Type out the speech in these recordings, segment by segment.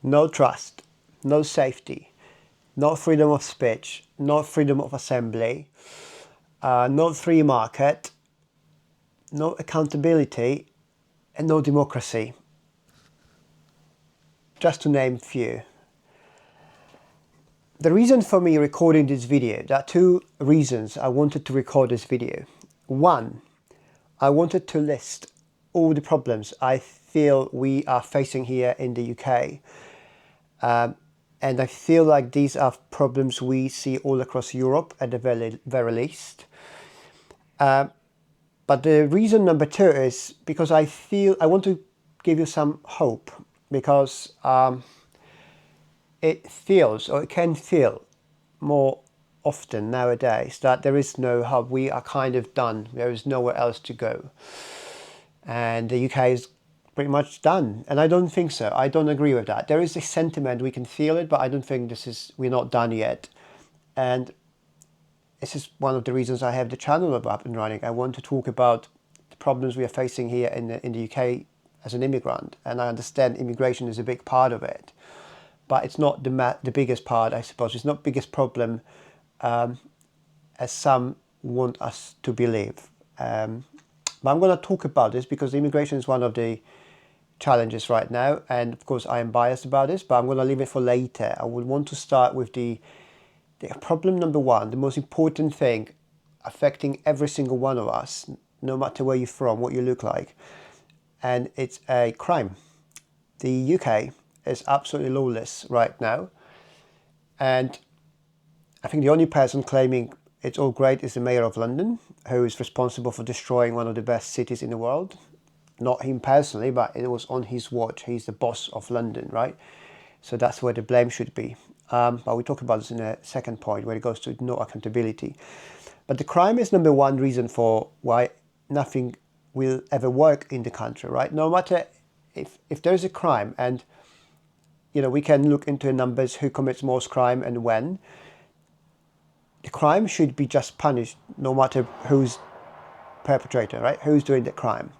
no trust, no safety, no freedom of speech, no freedom of assembly, no free market, no accountability, and no democracy. Just to name a few. The reason for me recording this video, there are two reasons I wanted to record this video. One, I wanted to list all the problems I feel we are facing here in the UK. And I feel like these are problems we see all across Europe at the very least. But the reason number two is because I want to give you some hope, because it feels, or it can feel more often nowadays, that there is no hope. We are kind of done. There is nowhere else to go. And the UK is pretty much done. And I don't think so. I don't agree with that. There is a sentiment, we can feel it, but I don't think we're not done yet. And this is one of the reasons I have the channel up and running. I want to talk about the problems we are facing here in the UK as an immigrant. And I understand immigration is a big part of it. But it's not the biggest part, I suppose. It's not the biggest problem as some want us to believe. But I'm going to talk about this because immigration is one of the challenges right now. And of course, I am biased about this, but I'm going to leave it for later. I would want to start with the problem number one, the most important thing affecting every single one of us, no matter where you're from, what you look like. And it's a crime. The UK is absolutely lawless right now. And I think the only person claiming it's all great is the mayor of London, who is responsible for destroying one of the best cities in the world. Not him personally, but it was on his watch. He's the boss of London, right? So that's where the blame should be. But we'll talk about this in a second point, where it goes to no accountability. But the crime is number one reason for why nothing will ever work in the country, right? No matter if there's a crime, and we can look into numbers, who commits most crime and when. The crime should be just punished, no matter who's perpetrator, right? Who's doing the crime.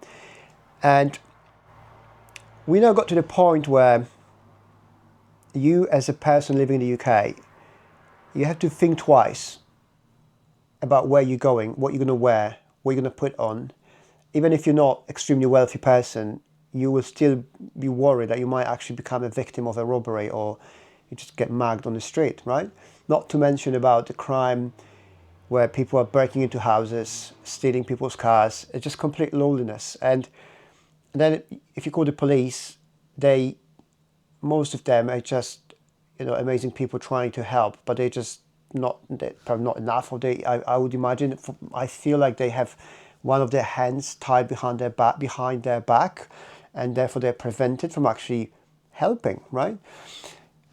And we now got to the point where you, as a person living in the UK, you have to think twice about where you're going, what you're going to wear, what you're going to put on. Even if you're not an extremely wealthy person, you will still be worried that you might actually become a victim of a robbery, or you just get mugged on the street, right? Not to mention about the crime where people are breaking into houses, stealing people's cars. It's just complete lawlessness. And then if you call the police, most of them are just, amazing people trying to help, but they're probably not enough. Or I would imagine, I feel like they have one of their hands tied behind their back, and therefore they're prevented from actually helping, right?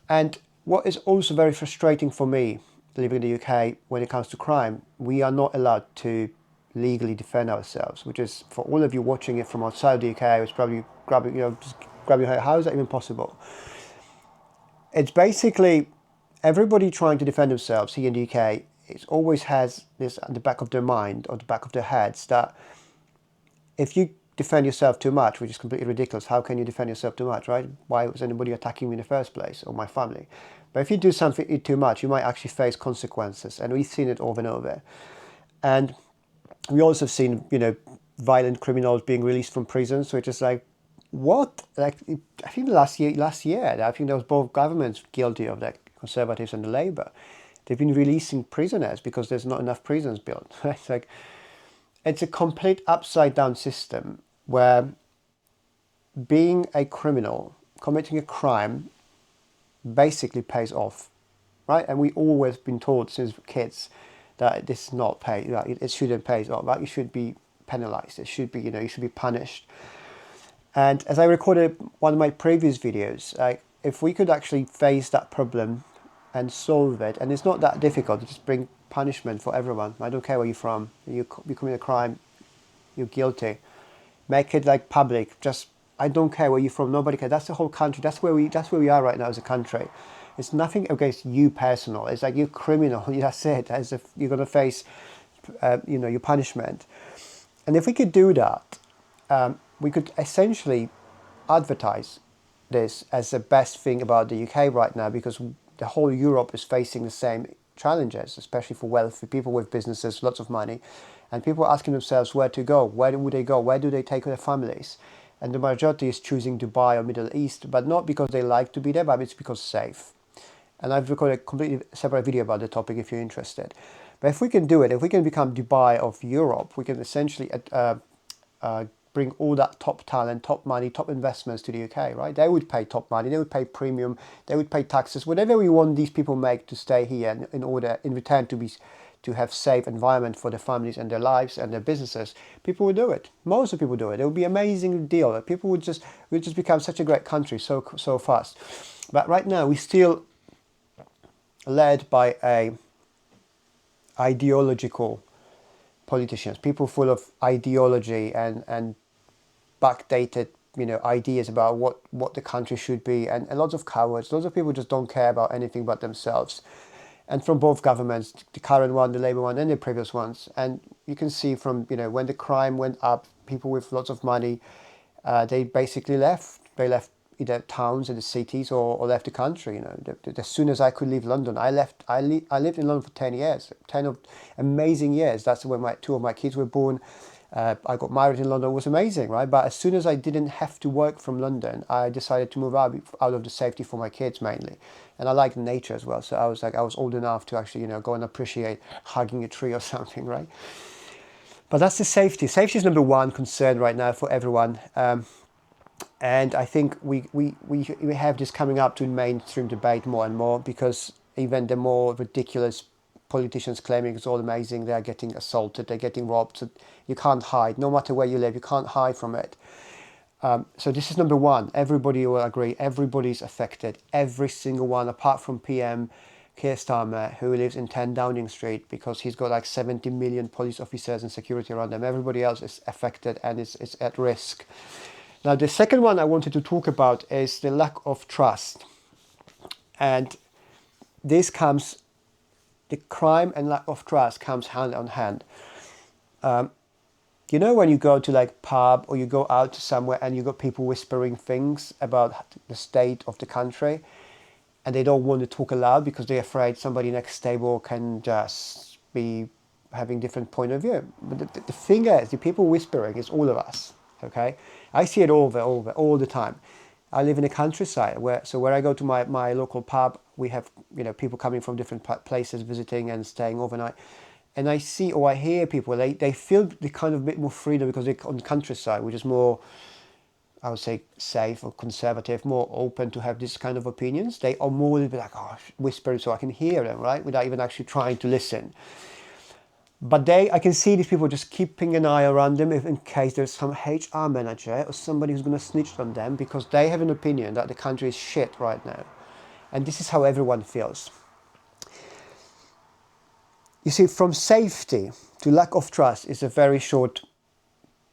And what is also very frustrating for me living in the UK when it comes to crime, we are not allowed to legally defend ourselves, which is, for all of you watching it from outside the UK, it's probably grabbing your head. How is that even possible? It's basically everybody trying to defend themselves here in the UK. It always has this at the back of their mind, or the back of their heads, that if you defend yourself too much, which is completely ridiculous. How can you defend yourself too much, right? Why was anybody attacking me in the first place, or my family? But if you do something too much, you might actually face consequences. And we've seen it over and over. And we also have seen, violent criminals being released from prison. So it's just like, what? Like, I think last year, I think there was both governments guilty of that, Conservatives and the Labour. They've been releasing prisoners because there's not enough prisons built. It's like, it's a complete upside down system where being a criminal, committing a crime, basically pays off, right? And we always been taught since kids that this is not pay, that it shouldn't pay off, that you should be penalized. It should be, you should be punished. And as I recorded one of my previous videos, if we could actually face that problem and solve it, and it's not that difficult to just bring punishment for everyone. I don't care where you're from. You commit a crime, you're guilty. Make it like public. Just, I don't care where you're from. Nobody cares. That's the whole country. That's where we are right now as a country. It's nothing against you personal. It's like you're criminal. That's it. As if you're gonna face, your punishment. And if we could do that, we could essentially advertise this as the best thing about the UK right now, because the whole Europe is facing the same challenges, especially for wealthy people with businesses, lots of money, and people are asking themselves where to go, where would they go, where do they take their families, and the majority is choosing Dubai or Middle East, but not because they like to be there, but it's because it's safe. And I've recorded a completely separate video about the topic if you're interested. But if we can do it, if we can become Dubai of Europe, we can essentially bring all that top talent, top money, top investments to the UK, right? They would pay top money, they would pay premium, they would pay taxes, whatever we want these people make to stay here in order, in return to have safe environment for their families and their lives and their businesses. People would do it. Most of the people do it. It would be an amazing deal. People would just become such a great country so fast. But right now we still led by a ideological politicians, people full of ideology and backdated, ideas about what the country should be, and lots of cowards, lots of people just don't care about anything but themselves. And from both governments, the current one, the Labour one, and the previous ones. And you can see from, when the crime went up, people with lots of money, they basically left. They left either towns and the cities or left the country. As soon as I could leave London, I left. I lived in London for 10 years, 10 of amazing years. That's when two of my kids were born. I got married in London. It was amazing, right? But as soon as I didn't have to work from London, I decided to move out of the safety for my kids mainly. And I like nature as well. So I was old enough to actually, go and appreciate hugging a tree or something, right? But that's the safety. Safety is number one concern right now for everyone. And I think we have this coming up to mainstream debate more and more, because even the more ridiculous politicians claiming it's all amazing, they're getting assaulted, they're getting robbed. So you can't hide. No matter where you live, you can't hide from it. So this is number one. Everybody will agree. Everybody's affected. Every single one, apart from PM Keir Starmer, who lives in 10 Downing Street, because he's got like 70 million police officers and security around them. Everybody else is affected and is at risk. Now, the second one I wanted to talk about is the lack of trust. And this comes, the crime and lack of trust comes hand on hand. When you go to like pub or you go out to somewhere and you got people whispering things about the state of the country, and they don't want to talk aloud because they're afraid somebody next table can just be having different point of view. But the thing is, the people whispering is all of us. Okay, I see it all the time. I live in the countryside where I go to my local pub, we have people coming from different places visiting and staying overnight, and I see or I hear people, they feel the kind of bit more freedom because they're on the countryside, which is more, I would say, safe or conservative, more open to have this kind of opinions. They are more like, whispering so I can hear them, right, without even actually trying to listen. But I can see these people just keeping an eye around them in case there's some HR manager or somebody who's going to snitch on them, because they have an opinion that the country is shit right now. And this is how everyone feels. You see, from safety to lack of trust is a very short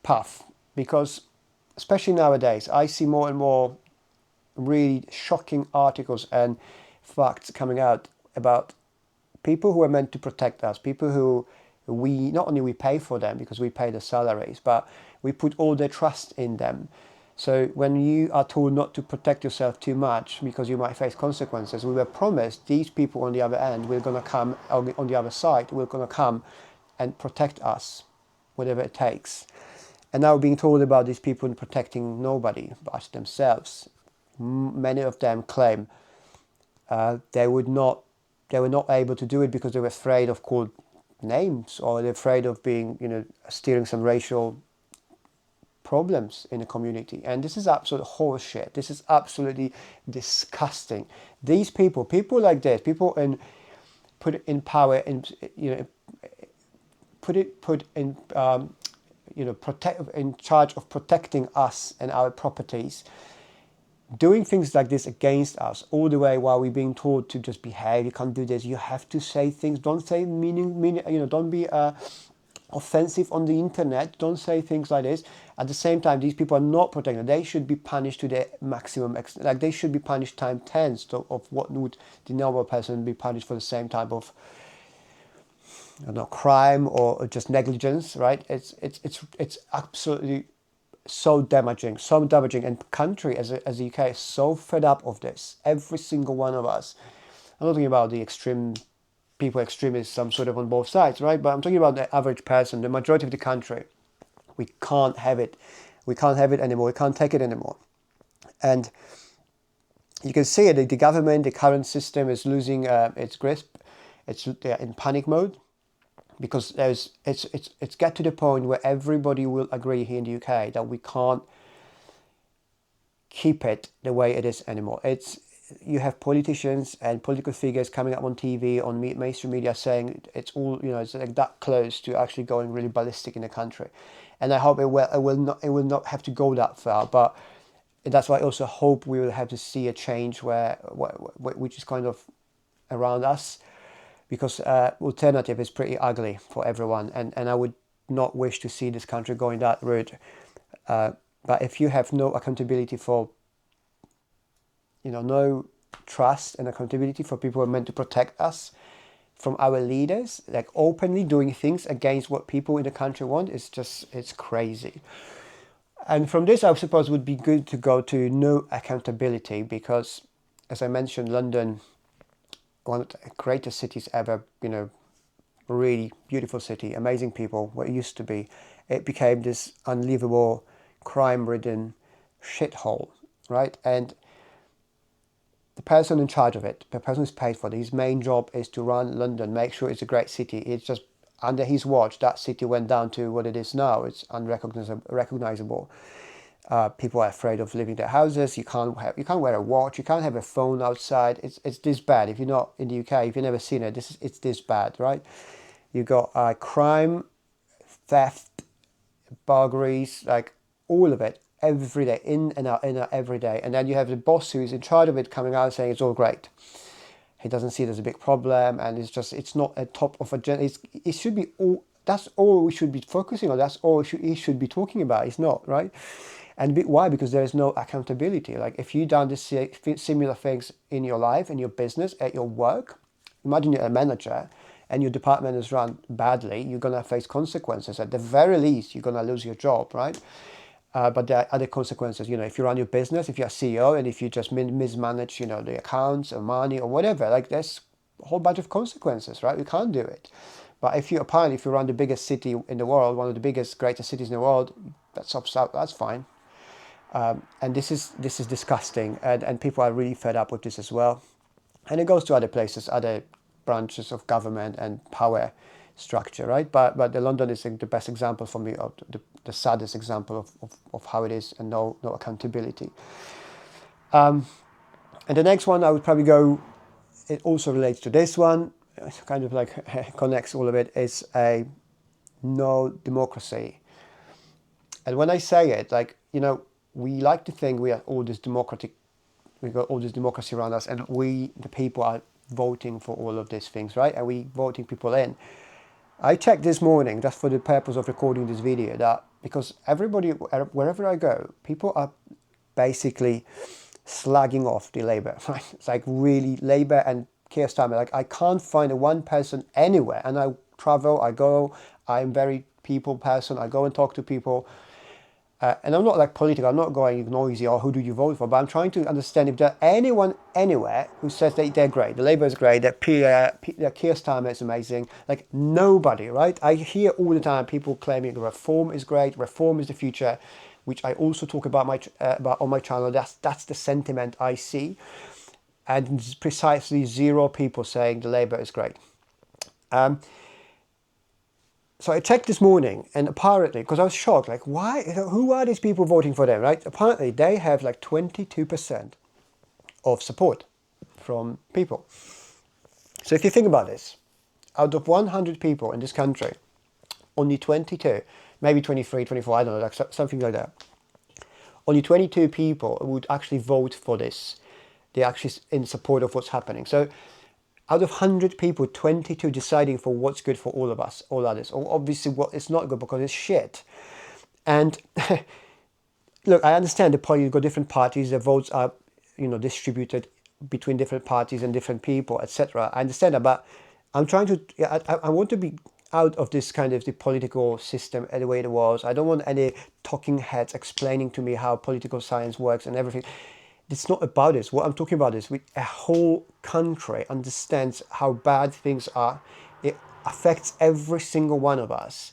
path, because especially nowadays, I see more and more really shocking articles and facts coming out about people who are meant to protect us, people who not only we pay for them because we pay the salaries, but we put all their trust in them. So when you are told not to protect yourself too much because you might face consequences, we were promised these people on the other end, we're going to come on the other side, we're going to come and protect us, whatever it takes. And now being told about these people protecting nobody but themselves. Many of them claim they were not able to do it because they were afraid of called names, or they're afraid of being, steering some racial problems in the community. And this is absolute horseshit. This is absolutely disgusting. These people like this, people put in power, protect, in charge of protecting us and our properties, doing things like this against us all the way while we're being told to just behave. You can't do this. You have to say things. Don't say don't be offensive on the internet. Don't say things like this. At the same time, these people are not protected. They should be punished to their maximum extent. Like, they should be punished times 10 of what would the normal person be punished for the same type of crime or just negligence, right? It's absolutely so damaging, and country as the UK is so fed up of this. Every single one of us. I'm not talking about the extreme people, extremists, some sort of on both sides, right? But I'm talking about the average person, the majority of the country. We can't have it. We can't have it anymore. We can't take it anymore. And you can see it. The government, the current system is losing its grasp. It's in panic mode because it's get to the point where everybody will agree here in the UK that we can't keep it the way it is anymore. You have politicians and political figures coming up on TV, on mainstream media, saying it's all, it's like that close to actually going really ballistic in the country. And I hope it will not have to go that far. But that's why I also hope we will have to see a change which is kind of around us, because alternative is pretty ugly for everyone, and I would not wish to see this country going that route. But if you have no accountability for, no trust and accountability for people who are meant to protect us from our leaders, like openly doing things against what people in the country want, it's crazy. And from this, I suppose, would be good to go to no accountability, because, as I mentioned, London, one of the greatest cities ever, really beautiful city, amazing people, what it used to be. It became this unlivable, crime-ridden shithole, right? And the person in charge of it, the person who's paid for it, his main job is to run London, make sure it's a great city. It's just under his watch, that city went down to what it is now. It's unrecognizable. People are afraid of leaving their houses. You can't wear a watch. You can't have a phone outside. It's this bad. If you're not in the UK, if you've never seen it, it's this bad, right? You got crime, theft, burglaries, like all of it, every day, in and out every day. And then you have the boss who is in charge of it coming out saying it's all great. He doesn't see it as a big problem, and it's not a top of agenda. It should be all. That's all we should be focusing on. That's all he should be talking about. It's not, right? And why? Because there is no accountability. Like, if you've done this similar things in your life, in your business, at your work, imagine you're a manager and your department is run badly, you're going to face consequences. At the very least, you're going to lose your job, right? But there are other consequences. If you run your business, if you're a CEO, and if you just mismanage, the accounts or money or whatever, like, there's a whole bunch of consequences, right? You can't do it. But if you run the biggest city in the world, one of the greatest cities in the world, that's fine. And this is disgusting, and people are really fed up with this as well. And it goes to other places, other branches of government and power structure, right? But the London is the best example for me of the saddest example of how it is, and no accountability. And the next one I would probably go, it also relates to this one, it kind of like connects all of it, is a no democracy. And when I say it, like, we like to think we are all this democratic, we got all this democracy around us, and we, the people, are voting for all of these things, right? And we voting people in. I checked this morning, just for the purpose of recording this video, that because everybody, wherever I go, people are basically slagging off the Labour, right? It's like, really, Labour and Keir Starmer, like, I can't find one person anywhere, and I travel, I'm very people person, I go and talk to people, and I'm not like political, I'm not going noisy or who do you vote for, but I'm trying to understand if there's anyone anywhere who says they're great, the Labour is great, that Keir Starmer is amazing. Like, nobody, right? I hear all the time people claiming reform is great, reform is the future, which I also talk about on my channel. That's the sentiment I see, and precisely zero people saying the Labour is great. So I checked this morning, and apparently, because I was shocked, like, why? Who are these people voting for them, right? Apparently, they have like 22% of support from people. So if you think about this, out of 100 people in this country, only 22, maybe 23, 24, I don't know, like something like that. Only 22 people would actually vote for this. They're actually in support of what's happening. So out of 100 people, 22 deciding for what's good for all of us, all others. Or obviously what is not good because it's shit. And look, I understand the point. You've got different parties, the votes are, distributed between different parties and different people, etc. I understand that, but I'm trying to, I want to be out of this kind of the political system the way it was. I don't want any talking heads explaining to me how political science works and everything. It's not about this. What I'm talking about is a whole country understands how bad things are. It affects every single one of us.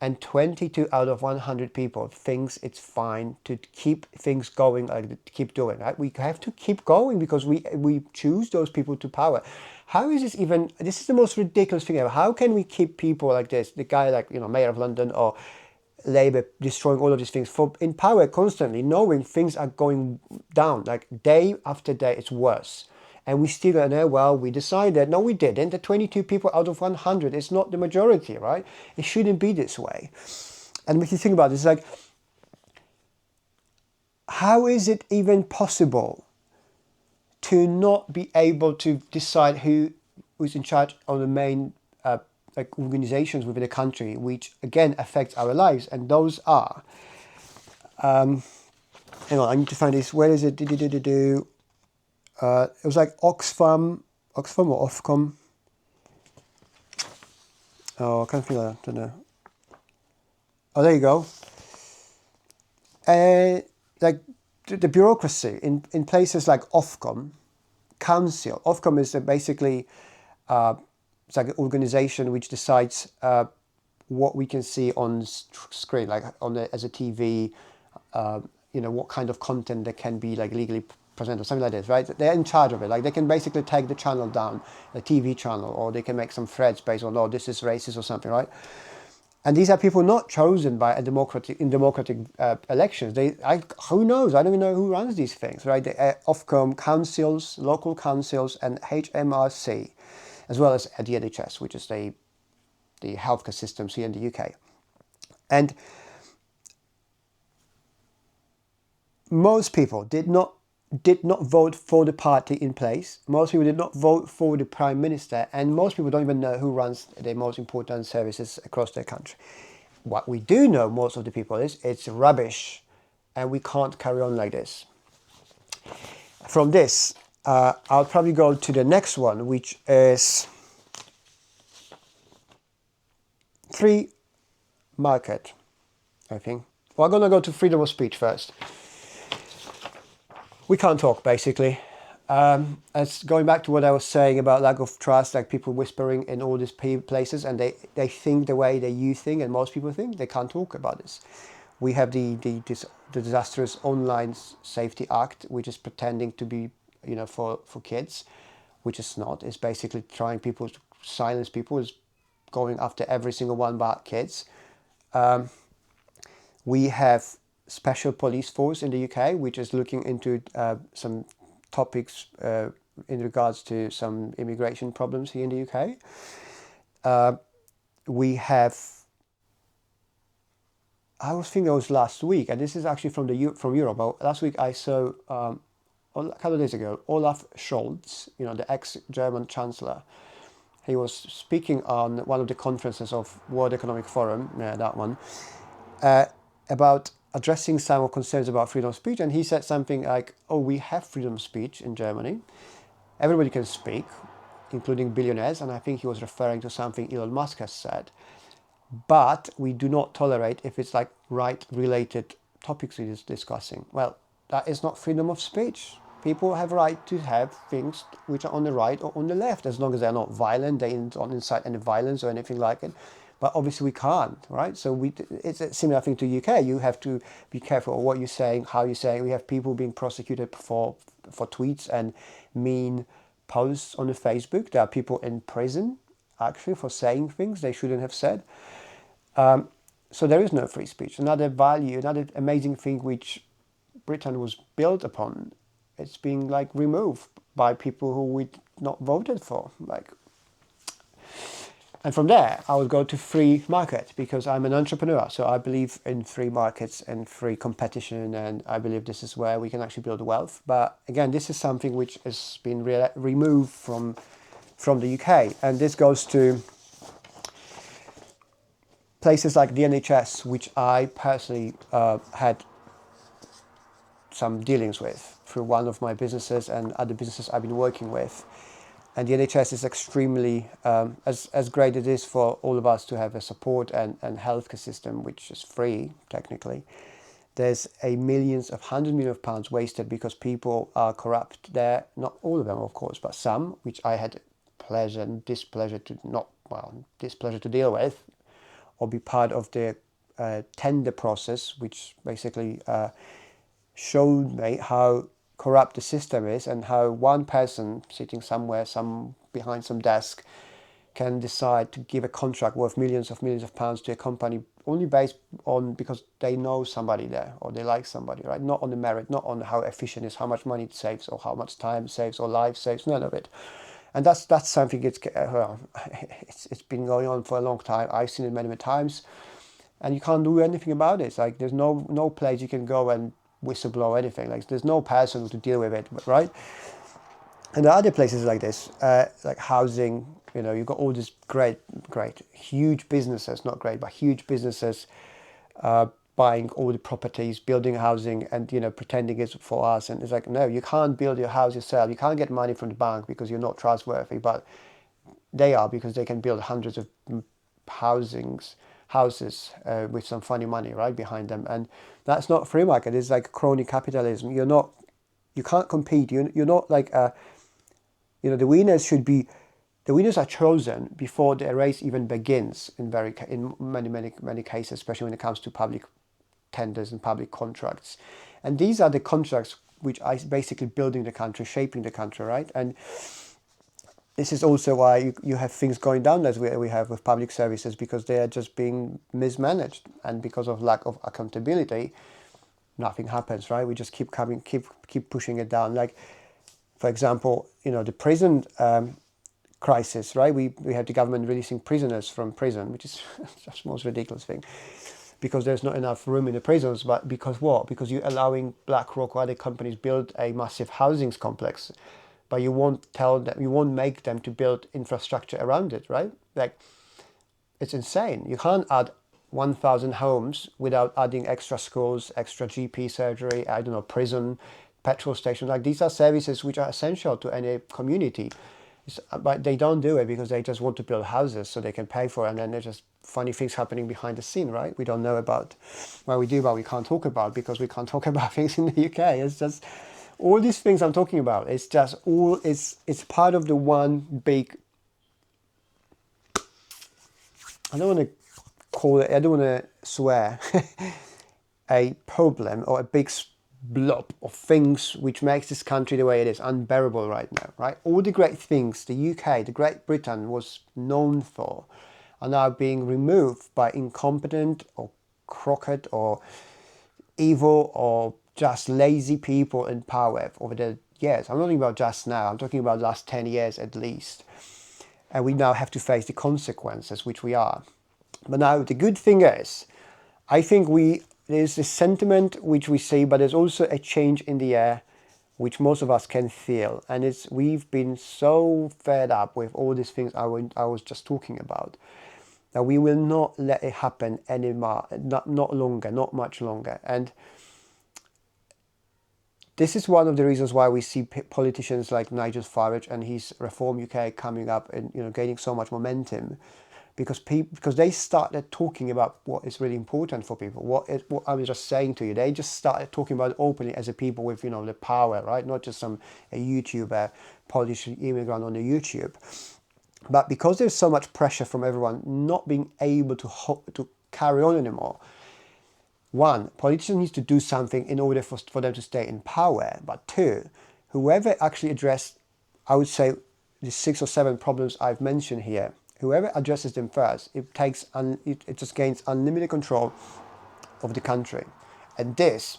And 22 out of 100 people thinks it's fine to keep things going, like keep doing, right? We have to keep going because we choose those people to power. How is this even, this is the most ridiculous thing ever. How can we keep people like this, the guy like, Mayor of London or Labour destroying all of these things in power constantly, knowing things are going down, like day after day, it's worse. And we still don't know, well, we decided, no, we didn't. The 22 people out of 100 is not the majority, right? It shouldn't be this way. And if you think about it, it's like, how is it even possible to not be able to decide who's in charge of the main like organizations within the country, which again affects our lives, and those are. Hang on, I need to find this. Where is it? It was like Oxfam or Ofcom. Oh, I can't feel that. I don't know. Oh, there you go. Like the bureaucracy in places like Ofcom, council. Ofcom is basically it's like an organization which decides what we can see on screen, like as a TV. What kind of content that can be like legally presented or something like this, right? They're in charge of it. Like they can basically take the channel down, the TV channel, or they can make some threads based on, oh, this is racist or something, right? And these are people not chosen by in democratic elections. Who knows? I don't even know who runs these things, right? The Ofcom councils, local councils, and HMRC, as well as the NHS, which is the healthcare systems here in the UK. And most people did not vote for the party in place. Most people did not vote for the prime minister, and most people don't even know who runs the most important services across their country. What we do know, most of the people, is it's rubbish, and we can't carry on like this. From this, I'll probably go to the next one, which is free market, I think. Well, I'm going to go to freedom of speech first. We can't talk, basically. It's going back to what I was saying about lack of trust, like people whispering in all these places, and they think the way that you think, and most people think. They can't talk about this. We have the disastrous Online Safety Act, which is pretending to be, for kids, which is not. It's basically trying people to silence people. It's going after every single one but kids. We have special police force in the UK, which is looking into some topics in regards to some immigration problems here in the UK. We have, I was thinking it was last week, and this is actually from Europe. But last week I saw, a couple of days ago, Olaf Scholz, the ex-German chancellor. He was speaking on one of the conferences of World Economic Forum, that one, about addressing some concerns about freedom of speech, and he said something like, oh, we have freedom of speech in Germany. Everybody can speak, including billionaires, and I think he was referring to something Elon Musk has said. But we do not tolerate if it's like right-related topics he is discussing. Well, that is not freedom of speech. People have a right to have things which are on the right or on the left, as long as they're not violent, they don't incite any violence or anything like it. But obviously we can't, right? So it's a similar thing to UK. You have to be careful of what you're saying, how you're saying. We have people being prosecuted for tweets and mean posts on the Facebook. There are people in prison, actually, for saying things they shouldn't have said. So there is no free speech. Another value, another amazing thing which Britain was built upon, it's being like removed by people who we not voted for, And from there, I would go to free market, because I'm an entrepreneur. So I believe in free markets and free competition, and I believe this is where we can actually build wealth. But again, this is something which has been removed from the UK, and this goes to places like the NHS, which I personally had some dealings with through one of my businesses and other businesses I've been working with. And the NHS is extremely, as great it is for all of us to have a support and healthcare system, which is free, technically. There's hundreds of millions of pounds wasted because people are corrupt there. Not all of them, of course, but some, which I had pleasure and displeasure to displeasure to deal with, or be part of the tender process, which basically showed me how corrupt the system is and how one person sitting somewhere, behind some desk, can decide to give a contract worth millions of pounds to a company only based on because they know somebody there or they like somebody, right? Not on the merit, not on how efficient it is, how much money it saves or how much time it saves or life saves, none of it. And that's something it's been going on for a long time. I've seen it many, many times, and you can't do anything about it. It's like there's no place you can go and whistleblow anything. Like there's no person to deal with it, right? And there are other places like this, like housing. You've got all these great, huge businesses, not great, but huge businesses buying all the properties, building housing, and pretending it's for us. And it's like, no, you can't build your house yourself. You can't get money from the bank because you're not trustworthy. But they are, because they can build hundreds of houses with some funny money right behind them. And that's not free market. It's like crony capitalism. You can't compete. You're not like the winners are chosen before the race even begins in many cases, especially when it comes to public tenders and public contracts. And these are the contracts which are basically building the country, shaping the country, right? And this is also why you have things going down as we have with public services, because they are just being mismanaged, and because of lack of accountability, nothing happens, right? We just keep pushing it down. Like, for example, the prison crisis, right? We have the government releasing prisoners from prison, which is just the most ridiculous thing, because there's not enough room in the prisons. But because what? Because you're allowing BlackRock or other companies build a massive housing complex, but you won't make them to build infrastructure around it, right? Like, it's insane. You can't add 1,000 homes without adding extra schools, extra GP surgery, prison, petrol stations. Like, these are services which are essential to any community. But they don't do it because they just want to build houses so they can pay for it. And then there's just funny things happening behind the scene, right? We don't know about. Well, we do, but we can't talk about, because we can't talk about things in the UK. It's just all these things I'm talking about. It's just it's part of the one big, I don't want to swear, a problem or a big blob of things which makes this country the way it is, unbearable right now, right? All the great things the UK, the Great Britain was known for, are now being removed by incompetent or crooked or evil or just lazy people in power over the years. I'm not talking about just now, I'm talking about the last 10 years at least. And we now have to face the consequences, which we are. But now the good thing is, I think there's this sentiment which we see, but there's also a change in the air, which most of us can feel. And we've been so fed up with all these things I was just talking about, that we will not let it happen anymore, not much longer. And this is one of the reasons why we see politicians like Nigel Farage and his Reform UK coming up and gaining so much momentum. Because they started talking about what is really important for people. What I was just saying to you, they just started talking about it openly as a people with the power, right? Not just a YouTuber, Polish immigrant on the YouTube, but because there's so much pressure from everyone not being able to carry on anymore. One, politicians need to do something in order for them to stay in power. But two, whoever actually addressed, I would say, the 6 or 7 problems I've mentioned here, whoever addresses them first, it just gains unlimited control of the country. And this,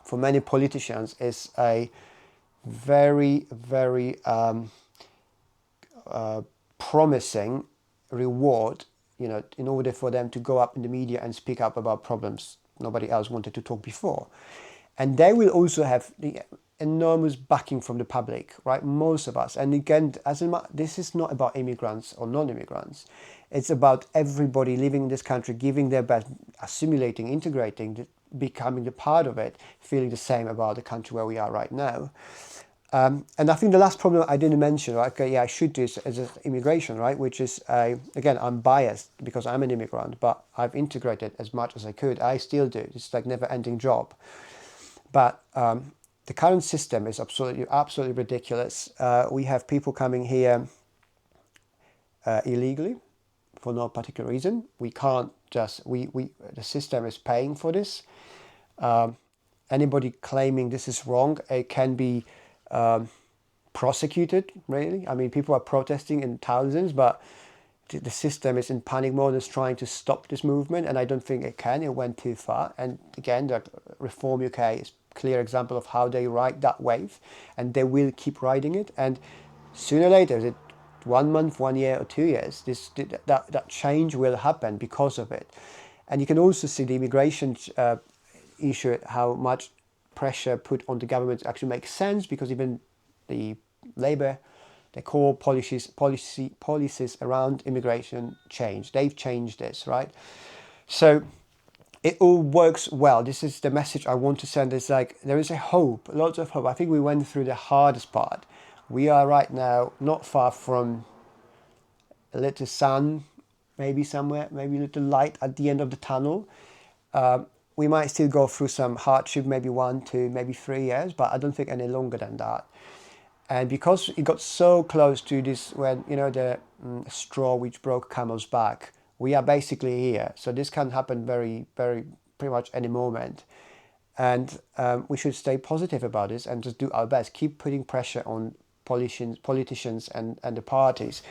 for many politicians, is a very, very promising reward, in order for them to go up in the media and speak up about problems nobody else wanted to talk before. And they will also have the enormous backing from the public, right? Most of us. And again, this is not about immigrants or non-immigrants. It's about everybody living in this country, giving their best, assimilating, integrating, becoming a part of it, feeling the same about the country where we are right now. And I think the last problem I didn't mention, right? Okay, yeah, I should do is immigration, right? Which is, again, I'm biased because I'm an immigrant, but I've integrated as much as I could. I still do. It's like never-ending job. But the current system is absolutely ridiculous. We have people coming here illegally for no particular reason. We can't just the system is paying for this. Anybody claiming this is wrong, it can be prosecuted. Really, I mean, people are protesting in thousands, but the system is in panic mode, is trying to stop this movement, and I don't think it can. It went too far. And again, the Reform UK is a clear example of how they ride that wave, and they will keep riding it. And sooner or later, is it 1 month, 1 year, or 2 years, that change will happen because of it. And you can also see the immigration issue, how much pressure put on the government actually makes sense, because even the Labour, the core policies around immigration change. They've changed this, right? So it all works well. This is the message I want to send. Is like there is a hope, lots of hope. I think we went through the hardest part. We are right now not far from a little sun, maybe somewhere, maybe a little light at the end of the tunnel. We might still go through some hardship, maybe 1, 2, maybe 3 years, but I don't think any longer than that. And because it got so close to this, when the straw which broke camel's back, we are basically here. So this can happen very, very, pretty much any moment. And we should stay positive about this and just do our best. Keep putting pressure on politicians and the parties,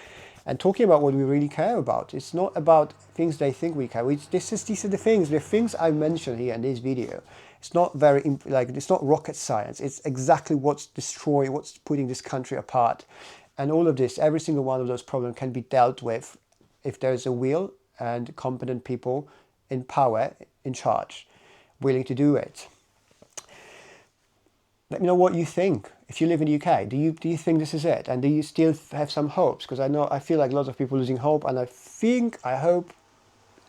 and talking about what we really care about. It's not about things they think we care. These are the things I mentioned here in this video. It's not it's not rocket science. It's exactly what's putting this country apart. And all of this, every single one of those problems can be dealt with if there is a will and competent people in power, in charge, willing to do it. Let me know what you think. If you live in the UK, do you think this is it? And do you still have some hopes? Because I feel like lots of people losing hope, and I hope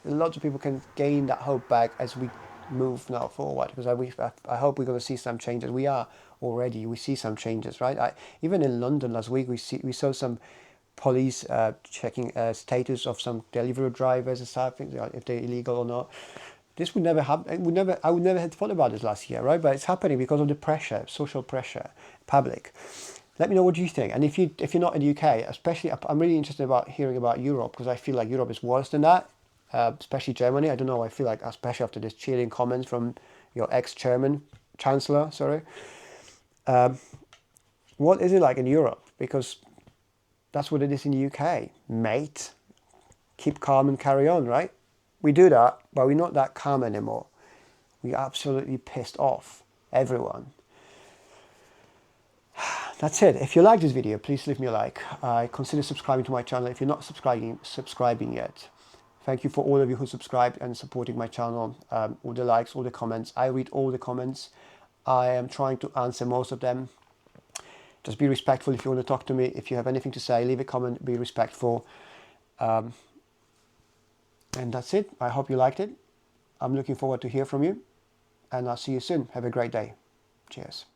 lots of people can gain that hope back as we move now forward. Because I hope we're going to see some changes. We see some changes, right? Even in London last week, we saw some police checking status of some delivery drivers and stuff, if they're illegal or not. This would never happen. I would never have thought about this last year, right? But it's happening because of the pressure, social pressure, public. Let me know what you think. And if you're not in the UK, especially, I'm really interested about hearing about Europe, because I feel like Europe is worse than that, especially Germany. I don't know. I feel like, especially after this chilling comments from your ex-German chancellor, sorry. What is it like in Europe? Because that's what it is in the UK, mate. Keep calm and carry on, right? We do that, but we're not that calm anymore. We're absolutely pissed off, everyone. That's it. If you like this video, please leave me a like. Consider subscribing to my channel if you're not subscribing yet. Thank you for all of you who subscribed and supporting my channel. All the likes, all the comments. I read all the comments. I am trying to answer most of them. Just be respectful if you want to talk to me. If you have anything to say, leave a comment, be respectful. And that's it. I hope you liked it. I'm looking forward to hear from you. And I'll see you soon. Have a great day. Cheers.